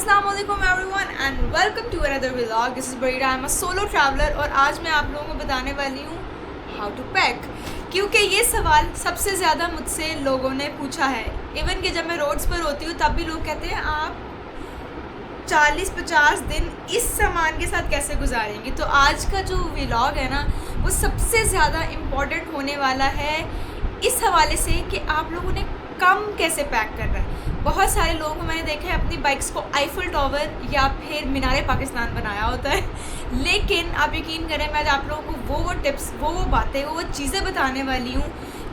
अस्सलाम वालेकुम everyone and welcome to another vlog. This is Barira, I am a solo traveller और आज मैं आप लोगों को बताने वाली हूँ हाउ टू पैक, क्योंकि ये सवाल सबसे ज़्यादा मुझसे लोगों ने पूछा है। इवन कि जब मैं रोड्स पर होती हूँ तब भी लोग कहते हैं आप 40-50 दिन इस सामान के साथ कैसे गुजारेंगी। तो आज का जो व्लॉग है ना वो सबसे ज़्यादा इम्पॉर्टेंट होने वाला है इस हवाले से कि आप लोगों ने कम कैसे पैक करना है। बहुत सारे लोगों को मैंने देखा है अपनी बाइक्स को आईफल टावर या फिर मीनार पाकिस्तान बनाया होता है, लेकिन आप यकीन करें मैं आज आप लोगों को वो टिप्स वो बातें वो चीज़ें बताने वाली हूँ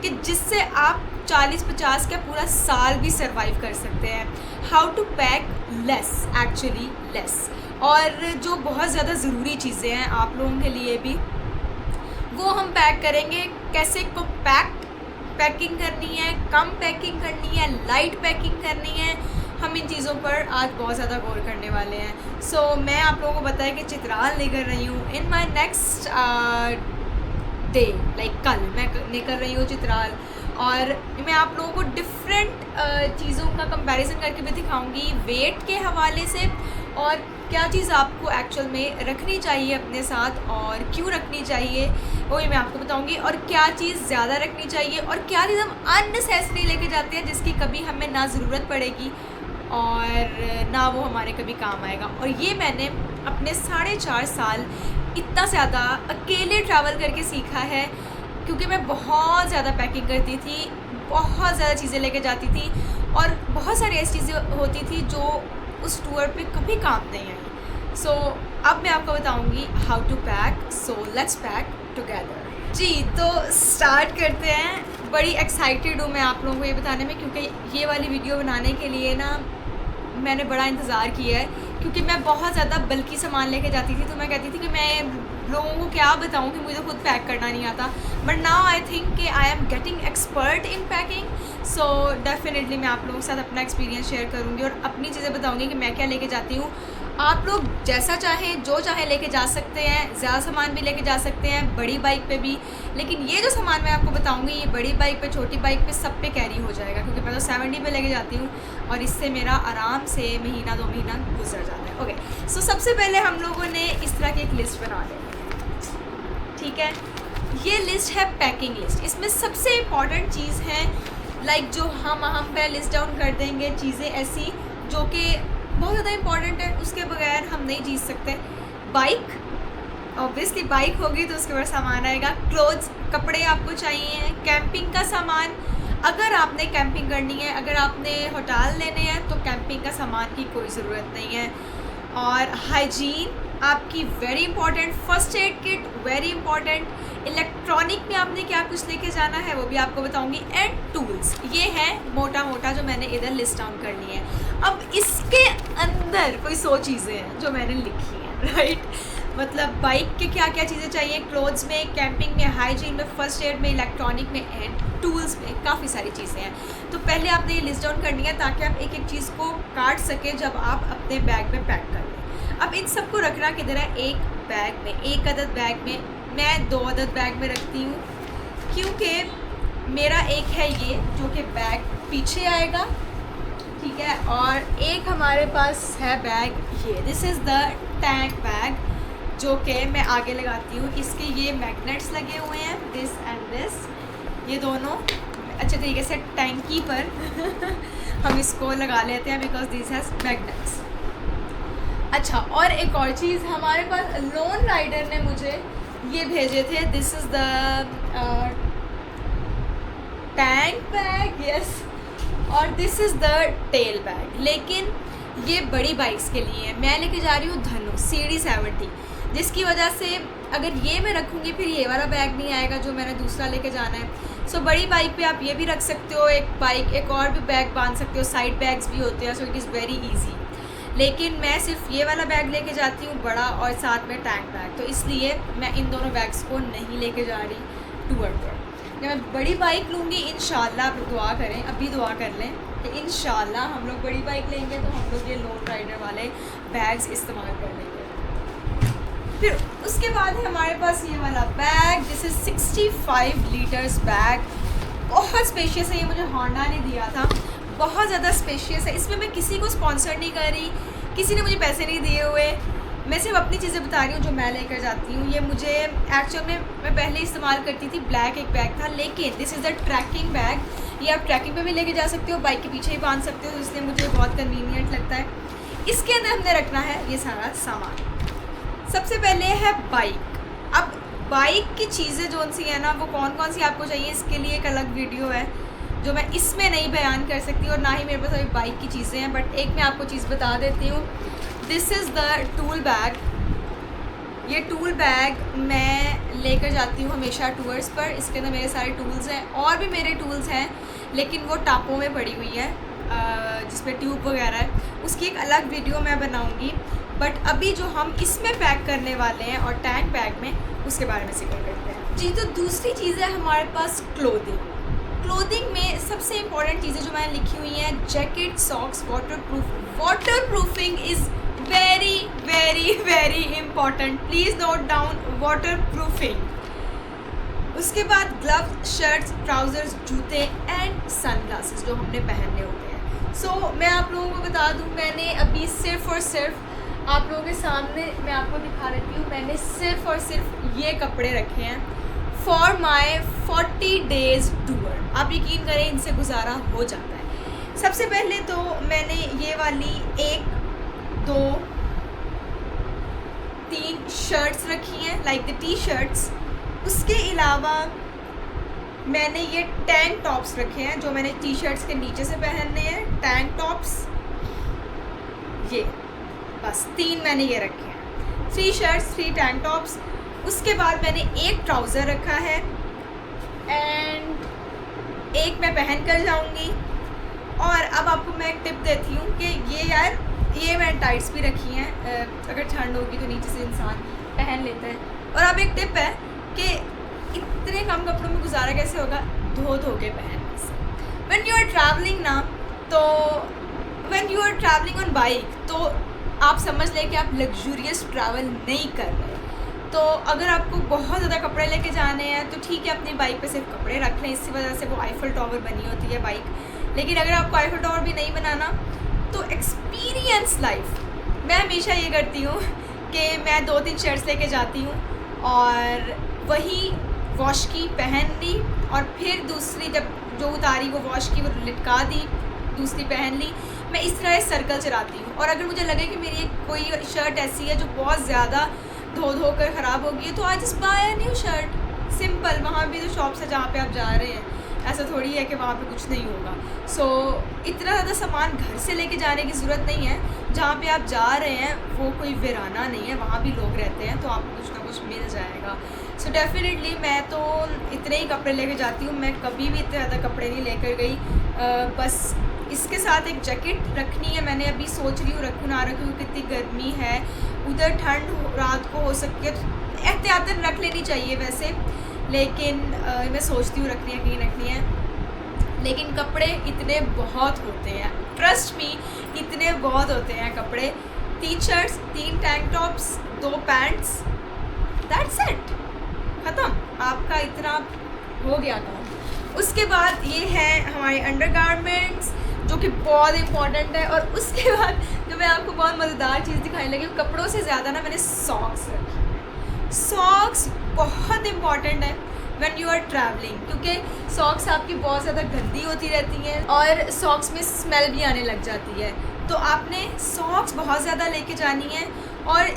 कि जिससे आप 40-50 का पूरा साल भी सर्वाइव कर सकते हैं। How to pack less, actually less. और जो बहुत ज़्यादा ज़रूरी चीज़ें हैं आप लोगों के लिए भी वो हम पैक करेंगे। कैसे को पैकिंग करनी है, कम पैकिंग करनी है, लाइट पैकिंग करनी है, हम इन चीज़ों पर आज बहुत ज़्यादा गौर करने वाले हैं। सो मैं आप लोगों को बताया कि चित्राल निकल रही हूँ इन माई नेक्स्ट डे, लाइक कल मैं निकल रही हूँ चित्राल, और मैं आप लोगों को डिफरेंट चीज़ों का कंपैरिजन करके भी दिखाऊंगी वेट के हवाले से, और क्या चीज़ आपको एक्चुअल में रखनी चाहिए अपने साथ और क्यों रखनी चाहिए वो मैं आपको बताऊंगी, और क्या चीज़ ज़्यादा रखनी चाहिए और क्या चीज़ हम अननेसेसरी लेके जाते हैं जिसकी कभी हमें ना ज़रूरत पड़ेगी और ना वो हमारे कभी काम आएगा। और ये मैंने अपने 4.5 साल इतना ज़्यादा अकेले ट्रैवल करके सीखा है, क्योंकि मैं बहुत ज़्यादा पैकिंग करती थी, बहुत ज़्यादा चीज़ें लेके जाती थी और बहुत सारी ऐसी चीज़ें होती थी जो उस टूर पे कभी काम नहीं आई। सो अब मैं आपको बताऊंगी how to pack, so let's pack together. जी तो स्टार्ट करते हैं। बड़ी एक्साइटेड हूँ मैं आप लोगों को ये बताने में, क्योंकि ये वाली वीडियो बनाने के लिए ना मैंने बड़ा इंतज़ार किया है, क्योंकि मैं बहुत ज़्यादा बल्कि सामान लेके जाती थी। तो मैं कहती थी कि मैं लोगों को क्या बताऊं कि मुझे खुद पैक करना नहीं आता, बट नाउ आई थिंक कि I am getting expert in packing. So definitely मैं आप लोगों के साथ अपना एक्सपीरियंस शेयर करूंगी और अपनी चीज़ें बताऊंगी कि मैं क्या लेके जाती हूँ। आप लोग जैसा चाहें जो चाहे लेके जा सकते हैं, ज़्यादा सामान भी लेके जा सकते हैं, बड़ी बाइक पे भी, लेकिन ये जो सामान मैं आपको बताऊंगी ये बड़ी बाइक पे, छोटी बाइक पे, सब पे कैरी हो जाएगा, क्योंकि मैं तो 70 पे लेके जाती हूँ और इससे मेरा आराम से महीना 2 महीना गुजर जाता है। ओके, सो सबसे पहले हम लोगों ने इस तरह की एक लिस्ट बना ली, ठीक है। ये लिस्ट है पैकिंग लिस्ट। इसमें सबसे इम्पॉर्टेंट चीज़ है लाइक जो हम पे लिस्ट डाउन कर देंगे चीज़ें ऐसी जो कि बहुत ज़्यादा इम्पॉर्टेंट है, उसके बगैर हम नहीं जी सकते। बाइक, ऑब्वियसली बाइक होगी तो उसके बाद सामान आएगा। क्लोथ्स, कपड़े आपको चाहिए। कैंपिंग का सामान, अगर आपने कैंपिंग करनी है, अगर आपने होटल लेने हैं तो कैंपिंग का सामान की कोई ज़रूरत नहीं है। और हाइजीन आपकी very important. First aid kit very important. Electronic में आपने क्या कुछ लेके जाना है वो भी आपको बताऊंगी। एंड टूल्स, ये है मोटा मोटा जो मैंने इधर लिस्ट डाउन कर ली है। अब इसके अंदर कोई 100 चीज़ें हैं जो मैंने लिखी हैं, राइट। मतलब बाइक के क्या क्या चीज़ें चाहिए, क्लोथ्स में, कैंपिंग में, हाइजीन में, फर्स्ट एड में, इलेक्ट्रॉनिक में एंड टूल्स में काफ़ी सारी चीज़ें हैं। तो पहले आपने ये लिस्ट डाउन करनी है ताकि आप एक एक चीज़ को काट सकें जब आप अपने बैग में पैक कर लें। अब इन सबको रखना किधर है, एक बैग में, एक अदद बैग में। मैं 2 अदद बैग में रखती हूँ, क्योंकि मेरा एक है ये जो कि बैग पीछे आएगा, ठीक है, और एक हमारे पास है बैग ये, this is the tank bag, जो कि मैं आगे लगाती हूँ। इसके ये मैग्नेट्स लगे हुए हैं, दिस एंड दिस, ये दोनों अच्छे तरीके से टैंकी पर हम इसको लगा लेते हैं बिकॉज दिस हैज़ मैग्नेट्स। अच्छा, और एक और चीज़ हमारे पास लोन राइडर ने मुझे ये भेजे थे, this is the tank bag, yes, और this is the tail bag. लेकिन ये बड़ी बाइक्स के लिए है। मैं लेके जा रही हूँ धनु CD 70, जिसकी वजह से अगर ये मैं रखूँगी फिर ये वाला बैग नहीं आएगा जो मैंने दूसरा लेके जाना है। सो बड़ी बाइक पे आप ये भी रख सकते हो, एक और भी बैग बांध सकते हो, साइड बैग्स भी होते हैं, so it is very easy. लेकिन मैं सिर्फ ये वाला बैग लेके जाती हूँ बड़ा, और साथ में टैंक बैग, तो इसलिए मैं इन दोनों बैग्स को नहीं लेके जा रही टूर पर। जब मैं बड़ी बाइक लूँगी इंशाल्लाह, आप दुआ करें, अभी दुआ कर लें कि इंशाल्लाह हम लोग बड़ी बाइक लेंगे तो हम लोग ये लोन राइडर वाले बैग्स इस्तेमाल कर लेंगे। फिर उसके बाद है हमारे पास ये वाला bag, this is 65 litres bag, बहुत स्पेशियस है। ये मुझे होंडा ने दिया था, बहुत ज़्यादा स्पेशियस है। इसमें मैं किसी को स्पॉन्सर नहीं कर रही किसी ने मुझे पैसे नहीं दिए हुए, मैं सिर्फ अपनी चीज़ें बता रही हूँ जो मैं लेकर जाती हूँ। ये मुझे एक्चुअल में मैं पहले इस्तेमाल करती थी, ब्लैक एक बैग था, लेकिन this is the trekking bag. ये आप ट्रैकिंग पे भी लेके जा सकते हो, बाइक के पीछे ही बांध सकते हो, तो इसलिए मुझे बहुत कन्वीनियंट लगता है। इसके अंदर हमने रखना है ये सारा सामान। सबसे पहले है बाइक। अब बाइक की चीज़ें जो सी है ना, वो कौन कौन सी आपको चाहिए, इसके लिए एक अलग वीडियो है जो मैं इसमें नहीं बयान कर सकती, और ना ही मेरे पास अभी बाइक की चीज़ें हैं। बट एक मैं आपको चीज़ बता देती हूँ, this is the tool bag. ये टूल बैग मैं लेकर जाती हूँ हमेशा टूर्स पर। इसके अंदर मेरे सारे टूल्स हैं, और भी मेरे टूल्स हैं, लेकिन वो टापों में पड़ी हुई है जिसमें ट्यूब वगैरह है। उसकी एक अलग वीडियो मैं बनाऊँगी। बट अभी जो हम इसमें पैक करने वाले हैं और टैंक बैग में, उसके बारे में जिक्र करते हैं जी। तो दूसरी चीज़ है हमारे पास क्लोथिंग। क्लोथिंग में सबसे इम्पॉर्टेंट चीज़ें जो मैंने लिखी हुई हैं, jacket, socks, water proofing is very very very important. Please note down water proofing. उसके बाद ग्लव्स, शर्ट्स, ट्राउज़र्स, जूते एंड सनग्लासेस जो हमने पहनने होते हैं। सो मैं आप लोगों को बता दूं, मैंने अभी सिर्फ़ और सिर्फ आप लोगों के सामने मैं आपको दिखा देती हूँ, मैंने सिर्फ़ और सिर्फ ये कपड़े रखे हैं फॉर माई 40 डेज़ टूर। आप यकीन करें, इनसे गुजारा हो जाता है। सबसे पहले तो मैंने ये वाली 1, 2, 3 शर्ट्स रखी हैं, लाइक द टी शर्ट्स। उसके अलावा मैंने ये टैंक टॉप्स रखे हैं जो मैंने टी शर्ट्स के नीचे से पहनने हैं, टैंक टॉप्स। ये बस 3 मैंने ये रखे हैं, 3 शर्ट्स, 3 टैंक टॉप्स। उसके बाद मैंने एक ट्राउज़र रखा है एंड एक मैं पहन कर जाऊँगी। और अब आपको मैं एक टिप देती हूँ कि ये मैंने टाइट्स भी रखी हैं, अगर ठंड होगी तो नीचे से इंसान पहन लेता है। और अब एक टिप है कि इतने कम कपड़ों में गुजारा कैसे होगा, धो के पहनने से। व्हेन यू आर ट्रैवलिंग ना, तो when you are travelling on bike, तो आप समझ लें कि आप लग्जूरियस ट्रैवल नहीं कर रहे। तो अगर आपको बहुत ज़्यादा कपड़े लेके जाने हैं तो ठीक है, अपनी बाइक पे सिर्फ कपड़े रख लें, इसी वजह से वो आईफल टावर बनी होती है बाइक। लेकिन अगर आपको आईफल टावर भी नहीं बनाना, तो एक्सपीरियंस लाइफ मैं हमेशा ये करती हूँ कि मैं 2-3 शर्ट्स लेके जाती हूँ और वही वॉश की, पहन ली, और फिर दूसरी जब जो उतारी वो वॉश की, वो लिटका दी, दूसरी पहन ली। मैं इस तरह सर्कल चलाती हूँ। और अगर मुझे लगे कि मेरी कोई शर्ट ऐसी है जो बहुत ज़्यादा धो कर ख़राब हो गई है, तो आज just by a new shirt, simple. वहाँ भी जो शॉप्स है जहाँ पे आप जा रहे हैं, ऐसा थोड़ी है कि वहाँ पे कुछ नहीं होगा। सो इतना ज़्यादा सामान घर से लेके जाने की ज़रूरत नहीं है। जहाँ पे आप जा रहे हैं वो कोई वीराना नहीं है, वहाँ भी लोग रहते हैं, तो आपको कुछ ना कुछ मिल जाएगा। सो डेफिनेटली मैं तो इतने ही कपड़े लेके जाती हूँ, मैं कभी भी इतने ज़्यादा कपड़े नहीं लेकर गई। बस इसके साथ एक जैकेट रखनी है, मैंने अभी सोच रही हूँ रखूँ ना रखूँ, कितनी गर्मी है उधर, ठंड रात को हो सकती है, तो एहतियातन रख लेनी चाहिए वैसे, लेकिन मैं सोचती हूँ रखनी है कि नहीं रखनी है। लेकिन कपड़े इतने बहुत होते हैं, ट्रस्ट मी, इतने बहुत होते हैं कपड़े। 3 shirts, 3 tank tops, 2 pants, that's it, ख़त्म, आपका इतना हो गया काम। उसके बाद ये है हमारे अंडरगारमेंट्स जो कि बहुत इंपॉर्टेंट है। और उसके बाद जो मैं आपको बहुत मज़ेदार चीज़ दिखाने लगी, कपड़ों से ज़्यादा ना मैंने सॉक्स रखी है। सॉक्स बहुत इंपॉर्टेंट है व्हेन यू आर ट्रैवलिंग, क्योंकि सॉक्स आपकी बहुत ज़्यादा गंदी होती रहती हैं और सॉक्स में स्मेल भी आने लग जाती है। तो आपने सॉक्स बहुत ज़्यादा लेके जानी है, और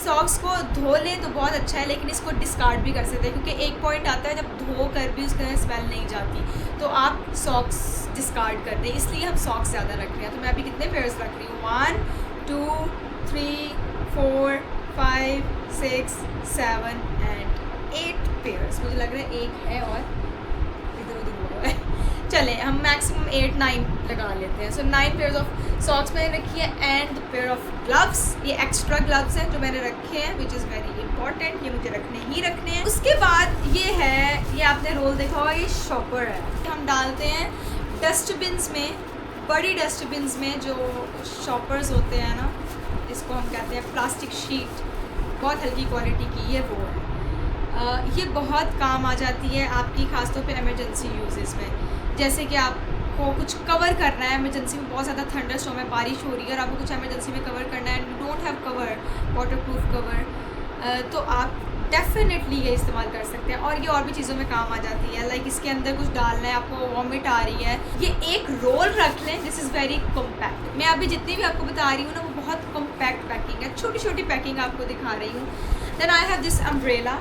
सॉक्स को धो लें तो बहुत अच्छा है, लेकिन इसको डिस्कार्ड भी कर सकते हैं, क्योंकि एक पॉइंट आता है जब धो कर भी उसके अंदर स्मेल नहीं जाती, तो आप सॉक्स डिस्कार्ड कर दें। इसलिए हम सॉक्स ज़्यादा रख रहे हैं। तो मैं अभी कितने पेयर्स रख रही हूँ, 1, 2, 3, 4, 5, 6, 7 एंड 8 पेयर्स। मुझे लग रहा है एक है और इधर उधर हुआ है। चलें, हम मैक्सिमम 8-9 लगा लेते हैं। सो 9 पेयर्स ऑफ सॉक्स मैंने रखी है एंड पेयर ऑफ ग्लव्स। ये एक्स्ट्रा ग्लव्स हैं जो मैंने रखे हैं, विच इज़ वेरी इंपॉर्टेंट, ये मुझे रखने ही रखने हैं। उसके बाद ये है, ये आपने रोल देखा होगा, ये शॉपर है, हम डालते हैं डस्टबिन्स में, बड़ी डस्टबिन्स में जो शॉपर्स होते हैं ना, इसको हम कहते हैं प्लास्टिक शीट, बहुत हल्की क्वालिटी की, ये वो है। ये बहुत काम आ जाती है आपकी, ख़ासतौर पे इमरजेंसी यूजेस में, जैसे कि आप आपको कुछ कवर करना है, इमरजेंसी में बहुत ज़्यादा थंडर स्टॉर्म है, बारिश हो रही है और आपको कुछ इमरजेंसी में कवर करना है, you don't have cover, waterproof cover, तो आप डेफिनेटली ये इस्तेमाल कर सकते हैं। और ये और भी चीज़ों में काम आ जाती है, लाइक इसके अंदर कुछ डालना है, आपको वॉमिट आ रही है, ये एक रोल रख लें। This is very compact. मैं अभी जितनी भी आपको बता रही हूँ ना, वो बहुत कॉम्पैक्ट पैकिंग है, छोटी छोटी पैकिंग आपको दिखा रही हूँ। Then I have this umbrella.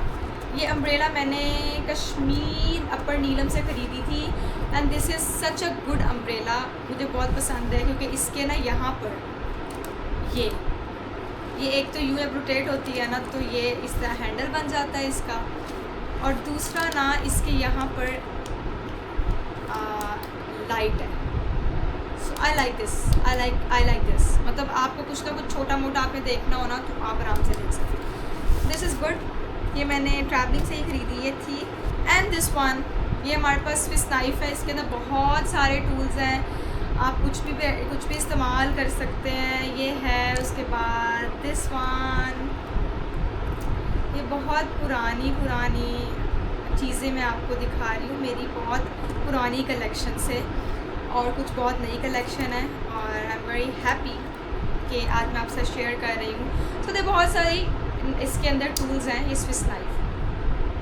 ये अम्ब्रेला मैंने कश्मीर अपर नीलम से ख़रीदी थी and this is such a good umbrella. मुझे बहुत पसंद है क्योंकि इसके ना यहाँ पर ये एक तो यूँ रोटेट होती है ना, तो ये इस तरह हैंडल बन जाता है इसका, और दूसरा ना इसके यहाँ पर लाइट है। So I like this, I like this. मतलब आपको कुछ ना कुछ छोटा मोटा आपने देखना हो ना, तो आप आराम से देख सकते। This is good. ये मैंने ट्रैवलिंग से ही ख़रीदी ये थी। एंड दिस वन, ये हमारे पास स्विस नाइफ़ है, इसके अंदर बहुत सारे टूल्स हैं, आप कुछ भी इस्तेमाल कर सकते हैं। ये है, उसके बाद दिस वन, ये बहुत पुरानी चीज़ें मैं आपको दिखा रही हूँ, मेरी बहुत पुरानी कलेक्शन से, और कुछ बहुत नई कलेक्शन है, और आई एम वेरी हैप्पी कि आज मैं आपसे शेयर कर रही हूँ। सो बहुत सारी इसके अंदर टूल्स हैं, ये स्विस नाइफ,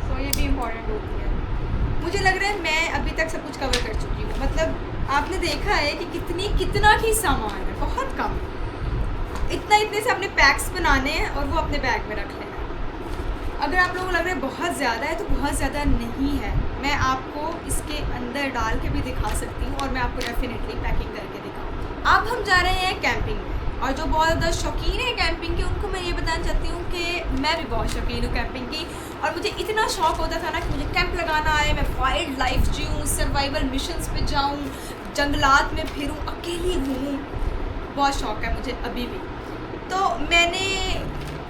सो ये भी इम्पॉर्टेंट होती है। मुझे लग रहा है मैं अभी तक सब कुछ कवर कर चुकी हूँ। मतलब आपने देखा है कि कितना ही सामान है, बहुत कम, इतने से अपने पैक्स बनाने हैं और वो अपने बैग में रख लेना है। अगर आप लोगों को लग रहा है बहुत ज़्यादा है, तो बहुत ज़्यादा नहीं है। मैं आपको इसके अंदर डाल के भी दिखा सकती हूँ, और मैं आपको डेफिनेटली पैकिंग करके दिखाऊँ। अब हम जा रहे हैं कैंपिंग में, और जो बहुत ज़्यादा शौकीन है कैंपिंग के, उनको मैं ये बताना चाहती हूँ कि मैं भी बहुत शौकीन हूँ कैंपिंग की। और मुझे इतना शौक़ होता था ना कि मुझे कैंप लगाना आए, मैं वाइल्ड लाइफ जीऊँ, सर्वाइवल मिशंस पे जाऊँ, जंगलात में फिरूँ, अकेली घूमूँ, बहुत शौक़ है मुझे अभी भी। तो मैंने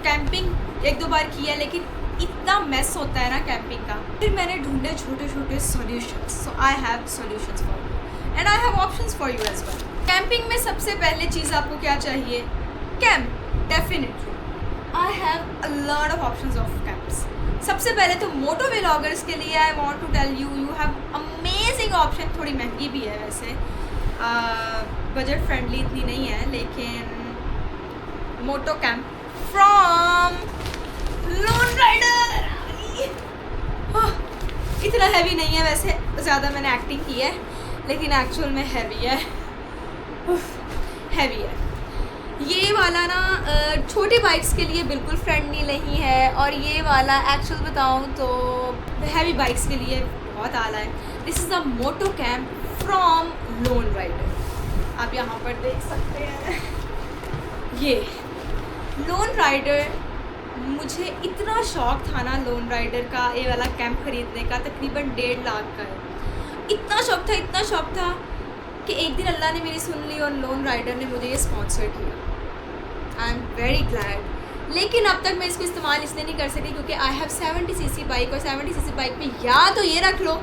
कैंपिंग एक दो बार किया, लेकिन इतना मेस होता है ना कैंपिंग का। फिर मैंने ढूंढे छोटे छोटे solutions. So I have solutions for you and I have options for you as well. Camping में सबसे पहले चीज़ आपको क्या चाहिए? Camp. Definitely I have a lot of options of camps. सबसे पहले तो मोटो व्लॉगर्स के लिए I want to tell you, you have amazing option. थोड़ी महंगी भी है वैसे, बजट फ्रेंडली इतनी नहीं है, लेकिन मोटो कैंप फ्रॉम लोन राइडर। इतना हैवी नहीं है वैसे, ज़्यादा मैंने एक्टिंग की है, लेकिन एक्चुअल में हैवी है, हैवी है। ये वाला ना छोटी बाइक्स के लिए बिल्कुल फ्रेंडली नहीं है, और ये वाला एक्चुअल बताऊँ तो हैवी बाइक्स के लिए बहुत आला है। This is the moto camp from Lone Rider. आप यहाँ पर देख सकते हैं, ये लोन राइडर। मुझे इतना शौक़ था ना लोन राइडर का, ये वाला कैंप ख़रीदने का, तकरीबन 1.5 लाख का है। इतना शौक़ था कि एक दिन अल्लाह ने मेरी सुन ली और लोन राइडर ने मुझे ये स्पॉन्सर किया। I am very glad. लेकिन अब तक मैं इसको इस्तेमाल इसलिए नहीं कर सकी क्योंकि आई हैव 70cc बाइक, और 70cc बाइक पे या तो ये रख लो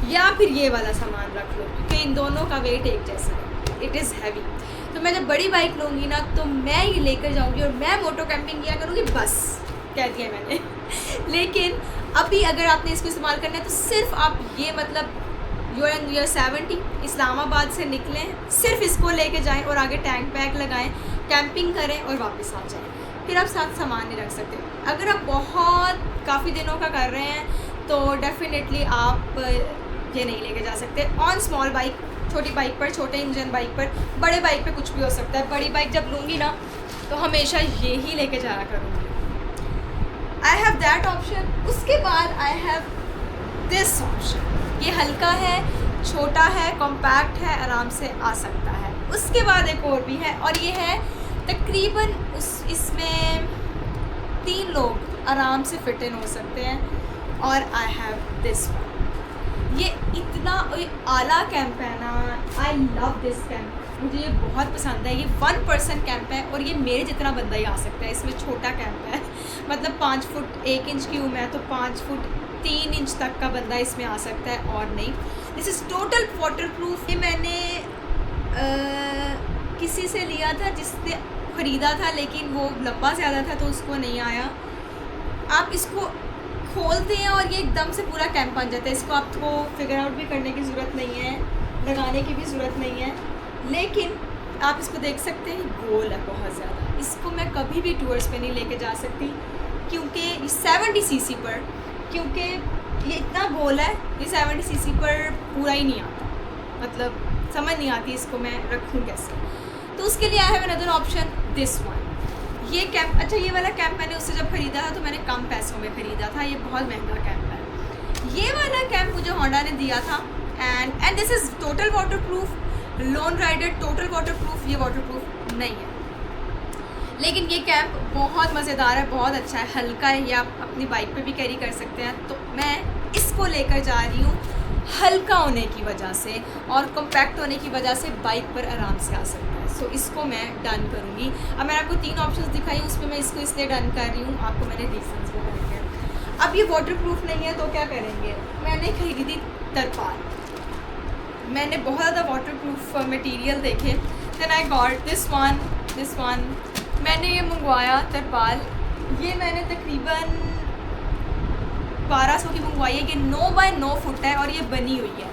या फिर ये वाला सामान रख लो, क्योंकि इन दोनों का वेट एक जैसा है, इट इज़ हैवी। तो मैं जब बड़ी बाइक लूँगी ना, तो मैं ये लेकर जाऊँगी और मैं मोटो कैंपिंग किया करूँगी, बस कह दिया मैंने। लेकिन अभी अगर आपने इसको इस्तेमाल करना है, तो सिर्फ आप ये मतलब यूर 70 इस्लामाबाद से निकलें, सिर्फ इसको लेके जाएं और आगे टैंक पैक लगाएं, कैंपिंग करें और वापस आ जाएं। फिर आप साथ सामान नहीं रख सकते। अगर आप बहुत काफ़ी दिनों का कर रहे हैं, तो डेफिनेटली आप ये नहीं लेके जा सकते ऑन स्मॉल बाइक, छोटी बाइक पर, छोटे इंजन बाइक पर। बड़े बाइक पे कुछ भी हो सकता है। बड़ी बाइक जब लूँगी ना, तो हमेशा ये ही लेके जाया करूँगी। I have that option. उसके बाद आई हैव दिस ऑप्शन। ये हल्का है, छोटा है, कॉम्पैक्ट है, आराम से आ सकता है। उसके बाद एक और भी है, और ये है तकरीबन इसमें 3 लोग आराम से फिट इन हो सकते हैं। और आई हैव दिस वन। ये इतना आला कैंप है ना, आई लव दिस कैंप। मुझे ये बहुत पसंद है। ये 1 पर्सन कैंप है, और ये मेरे जितना बंदा ही आ सकता है। इसमें छोटा कैंप है, मतलब 5 फुट 1 इंच की हूँ मैं, तो 5 फुट 3 इंच तक का बंदा इसमें आ सकता है, और नहीं। This is total waterproof. ये मैंने किसी से लिया था जिसने ख़रीदा था, लेकिन वो लंबा ज़्यादा था तो उसको नहीं आया। आप इसको खोलते हैं और ये एकदम से पूरा कैंप बन जाता है। इसको आपको फिगर आउट भी करने की ज़रूरत नहीं है। लगाने की भी ज़रूरत नहीं है, लेकिन आप इसको देख सकते हैं गोल है बहुत ज़्यादा। इसको मैं कभी भी टूर्स पे नहीं लेके जा सकती क्योंकि 70 सीसी पर, क्योंकि ये इतना गोल है, ये 70 सीसी पर पूरा ही नहीं आता, मतलब समझ नहीं आती इसको मैं रखूँ कैसे। तो उसके लिए I have another option, this one. ये कैंप, अच्छा ये वाला कैंप मैंने उससे जब ख़रीदा था तो मैंने कम पैसों में ख़रीदा था, ये बहुत महंगा कैंप है। ये वाला कैंप मुझे होंडा ने दिया था and this is total waterproof, Lone Rider total waterproof, ये वाटरप्रूफ नहीं है। लेकिन ये कैंप बहुत मज़ेदार है, बहुत अच्छा है, हल्का है, ये आप अपनी बाइक पे भी कैरी कर सकते हैं। तो मैं इसको लेकर जा रही हूँ हल्का होने की वजह से और कॉम्पैक्ट होने की वजह से बाइक पर आराम से आ सकता है। सो इसको मैं डन करूँगी। अब मैंने आपको 3 ऑप्शंस दिखाई, उसमें मैं इसको इसलिए डन कर रही हूँ, आपको मैंने रीजंस बताए हैं। अब ये वाटरप्रूफ नहीं है तो क्या करेंगे, मैंने खरीदी थी तरपाल। मैंने बहुत ज़्यादा वाटरप्रूफ मटेरियल देखे, then I got this one. मैंने ये मंगवाया तरपाल, ये मैंने तकरीबन 1200 की मंगवाई है। ये 9 बाय 9 फुट है और ये बनी हुई है,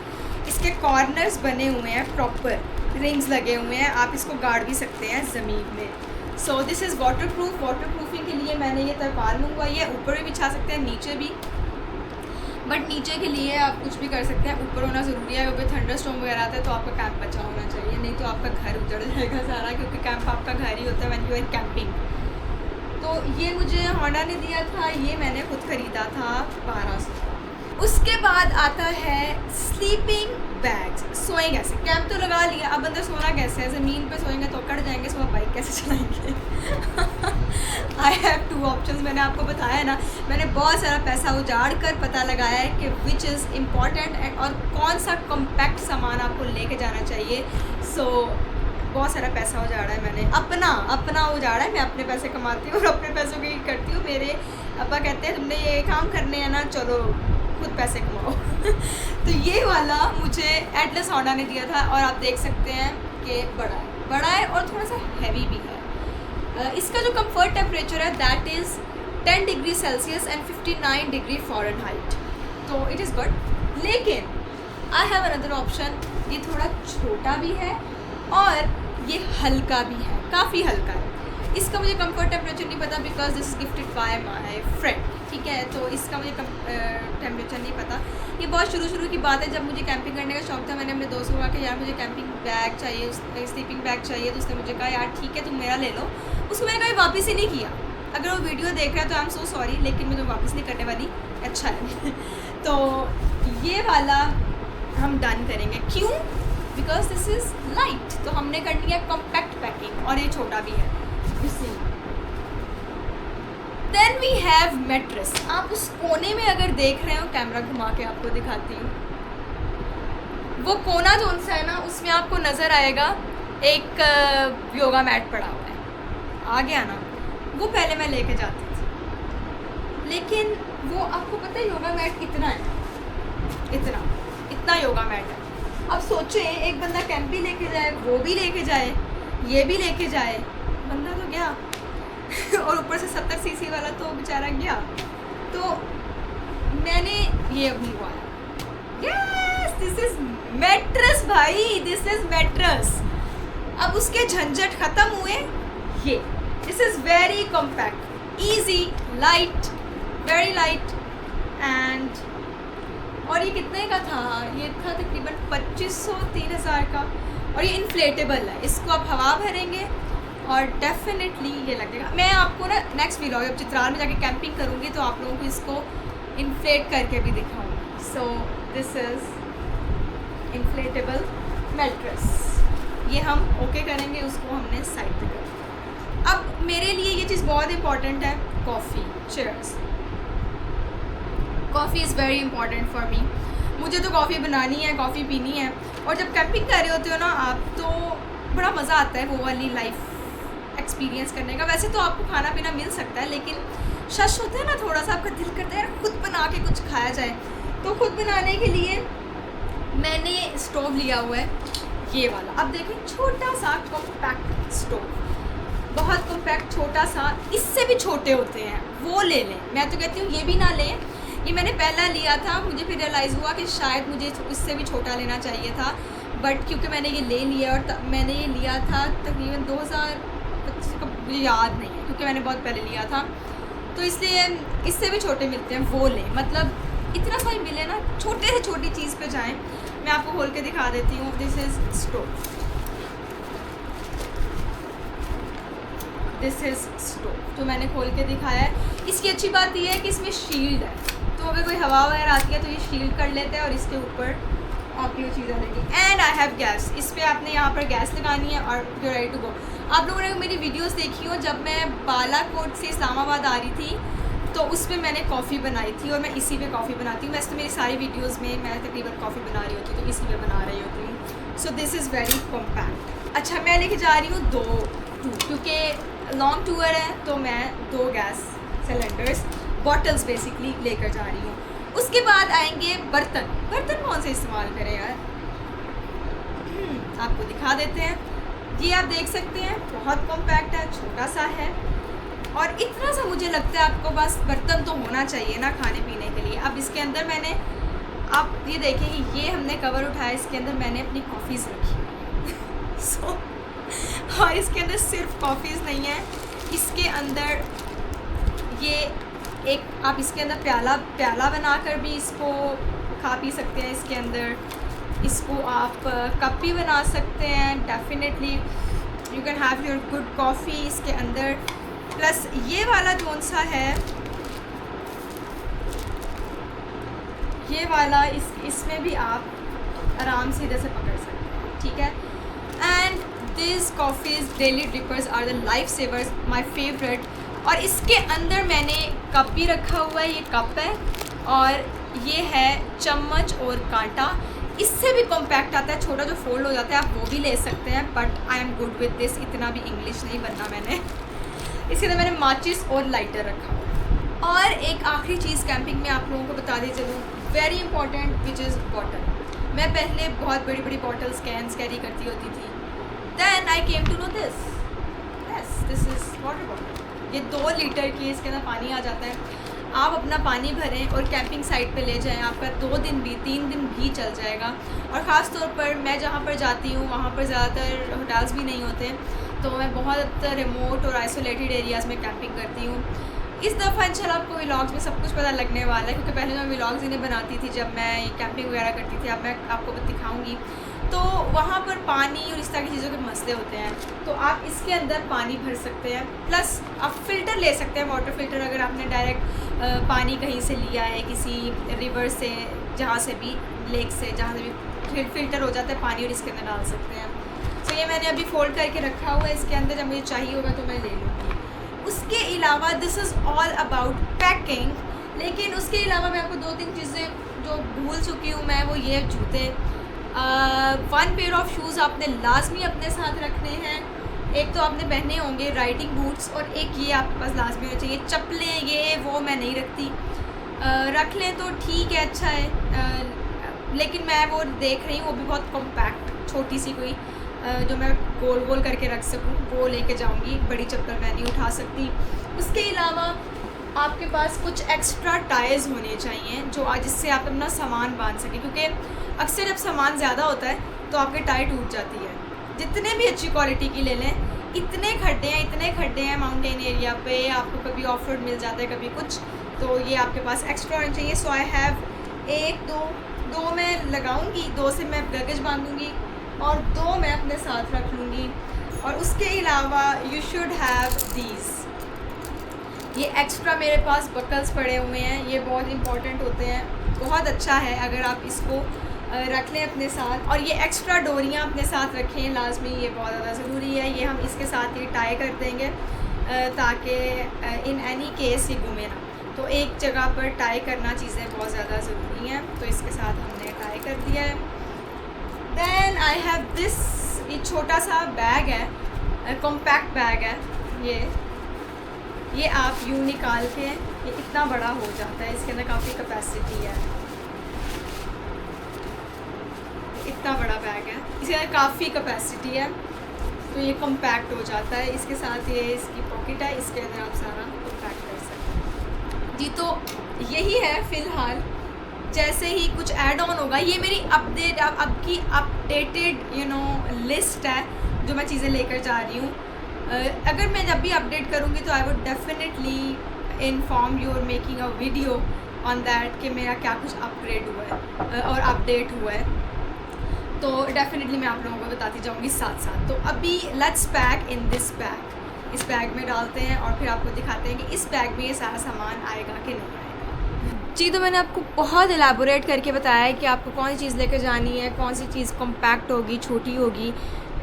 इसके कॉर्नर्स बने हुए हैं, प्रॉपर रिंग्स लगे हुए हैं, आप इसको गाड़ भी सकते हैं ज़मीन में। So this is waterproof. Waterproofing के लिए मैंने ये तरपाल मंगवाई है, ऊपर भी बिछा सकते हैं, नीचे भी, बट नीचे के लिए आप कुछ भी कर सकते हैं, ऊपर होना ज़रूरी है क्योंकि थंडर स्टॉर्म वगैरह आता है तो आपका कैंप बचा होना चाहिए, नहीं तो आपका घर उजड़ जाएगा सारा, क्योंकि कैंप आपका घर ही होता है व्हेन यू आर कैंपिंग। तो ये मुझे होंडा ने दिया था, ये मैंने खुद ख़रीदा था 1200। उसके बाद आता है स्लीपिंग बैग्स। सोएं कैसे, कैंप तो लगा लिया, अब अंदर सोना कैसे है, ज़मीन पे सोएंगे तो अकड़ जाएंगे, सुबह बाइक कैसे चलाएंगे। आई हैव 2 ऑप्शंस, मैंने आपको बताया ना, मैंने बहुत सारा पैसा उजाड़ कर पता लगाया है कि विच इज़ इम्पॉर्टेंट और कौन सा कॉम्पैक्ट सामान आपको लेके जाना चाहिए। सो बहुत सारा पैसा उजाड़ा है मैंने, अपना उजाड़ा है, मैं अपने पैसे कमाती हूँ और अपने पैसों की करती हूँ। मेरे अब्बा कहते हैं तुमने ये काम करने हैं ना, चलो खुद पैसे कमाओ। तो ये वाला मुझे एटलस होंडा ने दिया था और आप देख सकते हैं कि बड़ा है और थोड़ा सा हैवी भी है। इसका जो कंफर्ट टेम्परेचर है that is 10 degree Celsius and 59 degree Fahrenheit, तो इट इज़ गुड। लेकिन आई हैव अनदर ऑप्शन, ये थोड़ा छोटा भी है और ये हल्का भी है, काफ़ी हल्का है। इसका मुझे कंफर्ट टेम्परेचर नहीं पता because this is gifted bye my friend, ठीक है, तो इसका मुझे टेम्परेचर नहीं पता। ये बहुत शुरू की बात है, जब मुझे कैंपिंग करने का शौक था, मैंने अपने दोस्तों को कहा कि यार मुझे कैंपिंग बैग चाहिए, स्लीपिंग बैग चाहिए, तो उसने मुझे कहा यार ठीक है तुम मेरा ले लो। उसको मैंने कभी वापस ही नहीं किया, अगर वो वीडियो देख रहा है तो आई एम सो सॉरी, लेकिन मुझे वापस नहीं करने वाली, अच्छा है। तो ये वाला हम डन करेंगे, क्यों, बिकॉज दिस इज़ लाइट, तो हमने करनी है कॉम्पैक्ट पैकिंग और ये छोटा भी है। Then we have mattress. आप उस कोने में अगर देख रहे हो, कैमरा घुमा के आपको दिखाती हूँ, वो कोना जो सा है ना, उसमें आपको नज़र आएगा एक योगा मैट पड़ा हुआ है, आ गया ना, वो पहले मैं लेके जाती थी, लेकिन वो आपको पता है योगा मैट इतना है, इतना योगा मैट है। अब सोचें एक बंदा कैंप भी लेके जाए, वो भी लेके जाए, ये भी लेके जाए, बंदा तो गया और ऊपर से 70 सीसी वाला तो बेचारा गया। तो मैंने ये अब मंगवाया, यस दिस इज मैट्रेस भाई, दिस इज मैट्रेस। अब उसके झंझट ख़त्म हुए, ये this is very compact, easy, light, very light and और ये कितने का था, ये था तकरीबन 2500-3000 का और ये इन्फ्लेटेबल है, इसको आप हवा भरेंगे और डेफिनेटली ये लगेगा। मैं आपको ना नेक्स्ट व्लॉग जब चित्राल में जाके कैंपिंग करूँगी तो आप लोगों को इसको इन्फ्लेट करके भी दिखाऊंगी। So this is inflatable mattress, ये हम ओके करेंगे, उसको हमने साइड पे कर। अब मेरे लिए ये चीज़ बहुत इंपॉर्टेंट है, coffee, cheers. Coffee is very important for me, मुझे तो कॉफ़ी बनानी है, कॉफ़ी पीनी है। और जब कैंपिंग कर रहे होते हो ना आप, तो बड़ा मज़ा आता है वो वाली लाइफ एक्सपीरियंस करने का। वैसे तो आपको खाना पीना मिल सकता है, लेकिन शश होता है ना, थोड़ा सा आपका दिल करता है यार खुद बना के कुछ खाया जाए। तो खुद बनाने के लिए मैंने स्टोव लिया हुआ है, ये वाला। अब देखें, छोटा सा कॉम्पैक्ट स्टोव, बहुत कॉम्पैक्ट, छोटा सा, इससे भी छोटे होते हैं, वो ले लें। मैं तो कहती हूँ ये भी ना लें, ये मैंने पहला लिया था, मुझे फिर रियलाइज़ हुआ कि शायद मुझे इससे भी छोटा लेना चाहिए था, बट क्योंकि मैंने ये ले लिया और मैंने ये लिया था तकरीबन 2025 का, मुझे याद नहीं है क्योंकि मैंने बहुत पहले लिया था, तो इसलिए इससे भी छोटे मिलते हैं वो लें। मतलब इतना सा ही मिले ना, छोटे से छोटी चीज़ पे जाएं। मैं आपको खोल के दिखा देती हूँ। This is stove, this is stove जो मैंने खोल के दिखाया है। इसकी अच्छी बात यह है कि इसमें शील्ड है, तो अगर कोई हवा वगैरह आती है तो ये शील्ड कर लेते हैं और इसके ऊपर आपकी वो चीज़ रहेगी। एंड आई हैव गैस, इस पर आपने यहाँ पर गैस लगानी है और यू रेडी टू गो। आप लोगों ने मेरी वीडियोस देखी हो, जब मैं बालाकोट से इस्लामाबाद आ रही थी तो उस पर मैंने कॉफ़ी बनाई थी और मैं इसी पे कॉफ़ी बनाती हूँ। वैसे तो मेरी सारी वीडियोस में मैं तकरीबन कॉफ़ी बना रही होती हूँ, तो इसी पे बना रही होती हूँ। So this is very compact. अच्छा, मैं लेके जा रही हूँ 2 क्योंकि लॉन्ग टूर है, तो मैं 2 गैस सिलेंडर्स बॉटल्स बेसिकली लेकर जा रही हूँ। उसके बाद आएंगे बर्तन। बर्तन कौन से इस्तेमाल करें यार, आपको दिखा देते हैं। ये आप देख सकते हैं, बहुत कॉम्पैक्ट है, छोटा सा है और इतना सा मुझे लगता है आपको बस बर्तन तो होना चाहिए ना खाने पीने के लिए। अब इसके अंदर मैंने, आप ये देखें, ये हमने कवर उठाया, इसके अंदर मैंने अपनी कॉफ़ीज़ रखी सो और इसके अंदर सिर्फ कॉफ़ीज़ नहीं है, इसके अंदर ये एक, आप इसके अंदर प्याला बनाकर भी इसको खा पी सकते हैं। इसके अंदर इसको आप कप भी बना सकते हैं। Definitely you can have your good coffee इसके अंदर। प्लस ये वाला कौन सा है, ये वाला इसमें भी आप आराम से इधर से पकड़ सकते हैं, ठीक है। And this coffees daily drippers are the life savers, my favourite. और इसके अंदर मैंने कप भी रखा हुआ है, ये कप है और ये है चम्मच और कांटा। इससे भी कॉम्पैक्ट आता है, छोटा जो फोल्ड हो जाता है, आप वो भी ले सकते हैं, but I am good with this, इतना भी इंग्लिश नहीं बनना मैंने। इसके अंदर मैंने माचिस और लाइटर रखा हुआ। और एक आखिरी चीज़ कैंपिंग में आप लोगों को बता दी चलूँ, very important, which is bottle. मैं पहले बहुत बड़ी बड़ी बॉटल्स कैंस कैरी करती होती थी, then I came to know this, yes this is water bottle. ये 2 लीटर की, इसके अंदर पानी आ जाता है। आप अपना पानी भरें और कैंपिंग साइट पे ले जाएं, आपका 2 दिन भी 3 दिन भी चल जाएगा। और ख़ास तौर पर मैं जहाँ पर जाती हूँ वहाँ पर ज़्यादातर होटल्स भी नहीं होते, तो मैं बहुत रिमोट और आइसोलेटेड एरियाज़ में कैंपिंग करती हूँ। इस दफ़ा इंशाल्लाह आपको व्लॉग्स में सब कुछ पता लगने वाला है, क्योंकि पहले मैं व्लॉग्स इन्हें बनाती थी जब मैं कैंपिंग वगैरह करती थी। अब मैं आपको दिखाऊँगी, तो वहाँ पर पानी और इस तरह की चीज़ों के मसले होते हैं, तो आप इसके अंदर पानी भर सकते हैं। प्लस आप फ़िल्टर ले सकते हैं, वाटर फ़िल्टर, अगर आपने डायरेक्ट पानी कहीं से लिया है, किसी रिवर से, जहाँ से भी, लेक से, जहाँ से भी फ़िल्टर हो जाता है पानी, और इसके अंदर डाल सकते हैं। तो ये मैंने अभी फ़ोल्ड करके रखा हुआ है, इसके अंदर जब मुझे चाहिए होगा तो मैं ले लूँगी। उसके अलावा this is all about packing. लेकिन उसके अलावा मैं आपको 2-3 चीज़ें जो भूल चुकी हूँ मैं, वो ये जूते, 1 पेयर ऑफ शूज़ आपने लाजमी अपने साथ रखने हैं। एक तो आपने पहने होंगे राइडिंग बूट्स, और एक ये आपके पास लाजमी होना चाहिए। चप्पलें ये वो मैं नहीं रखती, रख लें तो ठीक है, अच्छा है, लेकिन मैं वो देख रही हूँ, वो भी बहुत कॉम्पैक्ट छोटी सी कोई जो मैं गोल गोल करके रख सकूँ, वो लेके जाऊँगी। बड़ी चप्पल मैं नहीं उठा सकती। उसके अलावा आपके पास कुछ एक्स्ट्रा टायर्स होने चाहिए जो जिससे आप अपना सामान बांध सकें, क्योंकि अक्सर जब सामान ज़्यादा होता है तो आपकी टायर टूट जाती है। जितने भी अच्छी क्वालिटी की ले लें, इतने खड्डे हैं माउंटेन एरिया पे, आपको कभी ऑफ रोड मिल जाता है, कभी कुछ, तो ये आपके पास एक्स्ट्रा होना चाहिए। सो आई हैव 1-2 मैं लगाऊंगी, 2 से मैं लगेज बांधूंगी और 2 मैं अपने साथ रख लूँगी। और उसके अलावा यू शुड हैव दीज, ये एक्स्ट्रा मेरे पास बकल्स पड़े हुए हैं, ये बहुत इंपॉर्टेंट होते हैं, बहुत अच्छा है अगर आप इसको रख लें अपने साथ। और ये एक्स्ट्रा डोरियाँ अपने साथ रखें लाजमी, ये बहुत ज़्यादा ज़रूरी है। ये हम इसके साथ ही टाई कर देंगे ताकि इन एनी केस ये घूमे ना, तो एक जगह पर टाई करना चीज़ें बहुत ज़्यादा ज़रूरी हैं। तो इसके साथ हमने टाई कर दिया है। देन आई हैव दिस, ये छोटा सा बैग है, कॉम्पैक्ट बैग है ये आप यूँ निकाल के, ये इतना बड़ा हो जाता है, इसके अंदर काफ़ी कैपेसिटी है, इतना बड़ा बैग है, इसके अंदर काफ़ी कैपेसिटी है, तो ये कॉम्पैक्ट हो जाता है। इसके साथ ये इसकी पॉकेट है, इसके अंदर आप सारा कॉम्पैक्ट कर सकते हैं जी। तो यही है फ़िलहाल जैसे ही कुछ ऐड ऑन होगा, ये मेरी अपडेट अब की अपडेटेड लिस्ट है जो मैं चीज़ें लेकर जा रही हूँ। अगर मैं जब भी अपडेट करूँगी तो I would definitely inform you और making a video on that कि मेरा क्या कुछ अपग्रेड हुआ है और अपडेट हुआ है, तो डेफिनेटली मैं आप लोगों को बताती जाऊँगी साथ साथ। तो अभी let's pack in this bag, इस बैग में डालते हैं और फिर आपको दिखाते हैं कि इस बैग में ये सारा सामान आएगा कि नहीं आएगा। जी, तो मैंने आपको बहुत एलैबोरेट करके बताया है कि आपको कौन सी चीज़ लेकर जानी है, कौन सी चीज़ कॉम्पैक्ट होगी, छोटी होगी।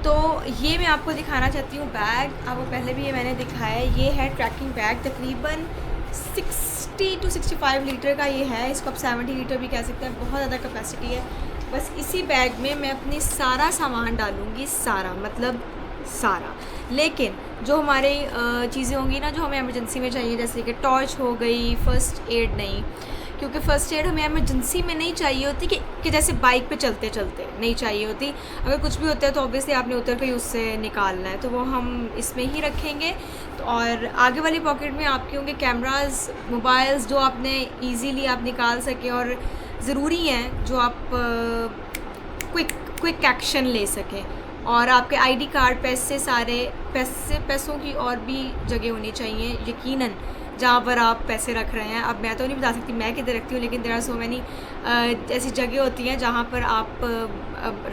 तो ये मैं आपको दिखाना चाहती हूँ बैग। आपको पहले भी ये मैंने दिखाया है, ये है ट्रैकिंग बैग, तकरीबन 60 to 65 लीटर का ये है। इसको आप 70 लीटर भी कह सकते हैं, बहुत ज़्यादा कैपेसिटी है। बस इसी बैग में मैं अपनी सारा सामान डालूँगी, सारा मतलब सारा। लेकिन जो हमारे चीज़ें होंगी ना जो हमें इमरजेंसी में चाहिए, जैसे कि टॉर्च हो गई, फ़र्स्ट एड नहीं, क्योंकि फ़र्स्ट एड हमें इमरजेंसी में नहीं चाहिए होती कि जैसे बाइक पे चलते चलते नहीं चाहिए होती। अगर कुछ भी होता है तो ऑब्वियसली आपने उतर कर ही उससे निकालना है, तो वो हम इसमें ही रखेंगे। तो और आगे वाली पॉकेट में आपके होंगे कैमरास, मोबाइल्स जो आपने ईज़िली आप निकाल सकें और ज़रूरी हैं, जो आप क्विक एक्शन ले सकें। और आपके आईडी कार्ड, पैसों की और भी जगह होनी चाहिए यकीनन जहाँ पर आप पैसे रख रहे हैं। अब मैं तो नहीं बता सकती मैं किधर रखती हूँ, लेकिन देयर आर सो मैनी ऐसी जगह होती हैं जहाँ पर आप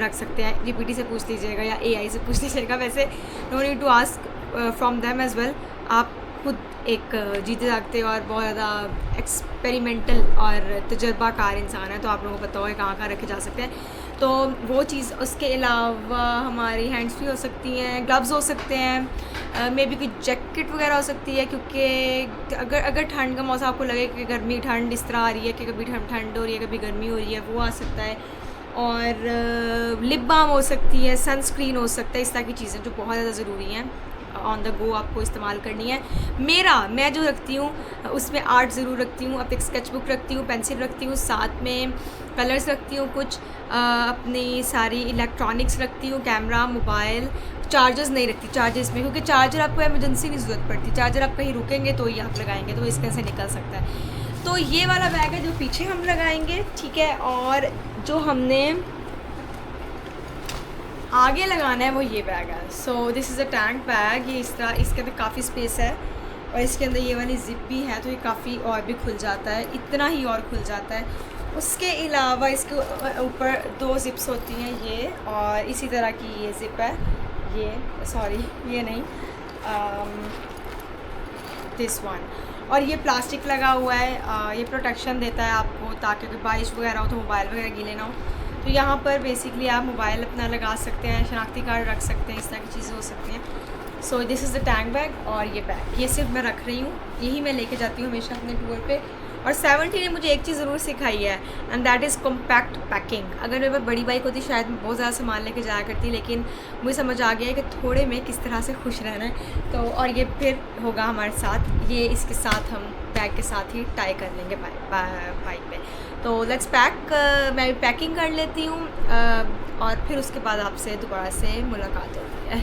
रख सकते हैं। जीपीटी से पूछ लीजिएगा या एआई से पूछ लीजिएगा, वैसे no need to ask from them as well. आप खुद एक जीते जागते और बहुत ज़्यादा एक्सपेरिमेंटल और तजर्बाकार इंसान है, तो आप लोगों को पता होगा कहाँ रखे जा सकते हैं। तो वो चीज़, उसके अलावा हमारी हैंड्स फ्री हो सकती हैं, ग्लव्स हो सकते हैं, मे बी कोई जैकेट वगैरह हो सकती है, क्योंकि अगर ठंड का मौसम आपको लगे कि गर्मी ठंड इस तरह आ रही है कि कभी ठंड हो रही है कभी गर्मी हो रही है, वो आ सकता है। और लिप बाम हो सकती है, सनस्क्रीन हो सकता है, इस तरह की चीज़ें जो बहुत ज़्यादा ज़रूरी हैं ऑन द गो आपको इस्तेमाल करनी है। मैं जो रखती हूँ उसमें आर्ट ज़रूर रखती हूँ, अब एक स्केच बुक रखती हूँ, पेंसिल रखती हूँ, साथ में कलर्स रखती हूँ, कुछ अपनी सारी इलेक्ट्रॉनिक्स रखती हूँ, कैमरा, मोबाइल। चार्जर्स नहीं रखती चार्जर्स में, क्योंकि चार्जर आपको इमरजेंसी नहीं ज़रूरत पड़ती, चार्जर आप कहीं रुकेंगे तो ही आप लगाएंगे, तो इसके से निकल सकता है। तो ये वाला बैग है जो पीछे हम लगाएंगे, ठीक है। और जो हमने आगे लगाना है वो ये बैग है। So this is a tank bag. ये इस तरह, इसके अंदर काफ़ी स्पेस है और इसके अंदर ये वाली ज़िप भी है, तो ये काफ़ी और भी खुल जाता है, इतना ही और खुल जाता है। उसके अलावा इसके ऊपर 2 ज़िप्स होती हैं ये, और इसी तरह की ये ज़िप है, ये नहीं, दिस वन। और ये प्लास्टिक लगा हुआ है, ये प्रोटेक्शन देता है आपको, ताकि कोई बारिश वगैरह हो तो मोबाइल वगैरह गीले ना हो। तो यहाँ पर बेसिकली आप मोबाइल अपना लगा सकते हैं, शनाख्ती कार्ड रख सकते हैं, इस तरह की चीज़ें हो सकती हैं। So this is the tank bag. और ये बैग ये सिर्फ मैं रख रही हूँ, यही मैं लेके जाती हूँ हमेशा अपने टूर पे। और 70 ने मुझे एक चीज़ ज़रूर सिखाई है, and that is compact packing. अगर मेरे पास बड़ी बाइक होती शायद मैं बहुत ज़्यादा सामान लेके जाया करती, लेकिन मुझे समझ आ गया है कि थोड़े में किस तरह से खुश रहना है। तो और ये फिर होगा हमारे साथ, ये इसके साथ हम बैग के साथ ही टाई कर लेंगे बाइक पे। तो लेट्स पैक। मैं भी पैकिंग कर लेती हूँ और फिर उसके बाद आपसे दोबारा से मुलाकात होती है।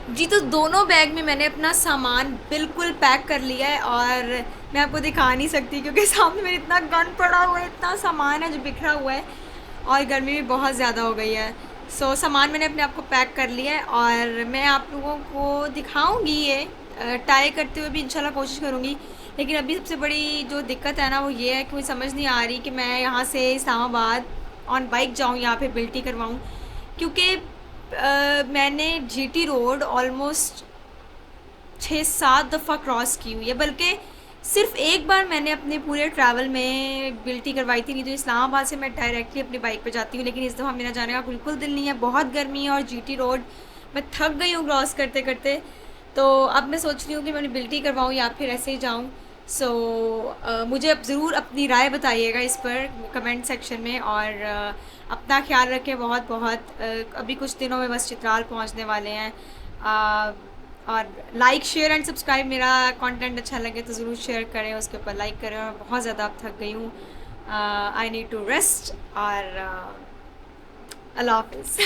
जी, तो दोनों बैग में मैंने अपना सामान बिल्कुल पैक कर लिया है और मैं आपको दिखा नहीं सकती क्योंकि सामने मेरे इतना गन पड़ा हुआ है, इतना सामान है जो बिखरा हुआ है और गर्मी भी बहुत ज़्यादा हो गई है। सो सामान मैंने अपने आप को पैक कर लिया है और मैं आप लोगों को दिखाऊंगी ये टाई करते हुए भी इंशाल्लाह कोशिश करूँगी। लेकिन अभी सबसे बड़ी जो दिक्कत है ना वो ये है कि मुझे समझ नहीं आ रही कि मैं यहाँ से इस्लामाबाद ऑन बाइक जाऊँ या फिर बिल्टी करवाऊँ, क्योंकि मैंने जीटी रोड ऑलमोस्ट 6-7 दफ़ा क्रॉस की हुई है, बल्कि सिर्फ एक बार मैंने अपने पूरे ट्रैवल में बिल्टी करवाई थी। नहीं तो इस्लामाबाद से मैं डायरेक्टली अपनी बाइक पे जाती हूँ, लेकिन इस दफ़ा मेरा जाने का बिल्कुल दिल नहीं है, बहुत गर्मी है और जीटी रोड मैं थक गई हूँ क्रॉस करते करते। तो अब मैं सोच रही हूँ कि मैं बिल्टी करवाऊँ या फिर ऐसे ही जाऊँ। सो मुझे अब ज़रूर अपनी राय बताइएगा इस पर कमेंट सेक्शन में, और अपना ख्याल रखें बहुत बहुत। अभी कुछ दिनों में बस चित्राल पहुँचने वाले हैं। और लाइक, शेयर एंड सब्सक्राइब, मेरा कंटेंट अच्छा लगे तो ज़रूर शेयर करें, उसके ऊपर लाइक करें। और बहुत ज़्यादा अब थक गई हूँ, आई नीड टू रेस्ट। और अल्लाह हाफ़िज़।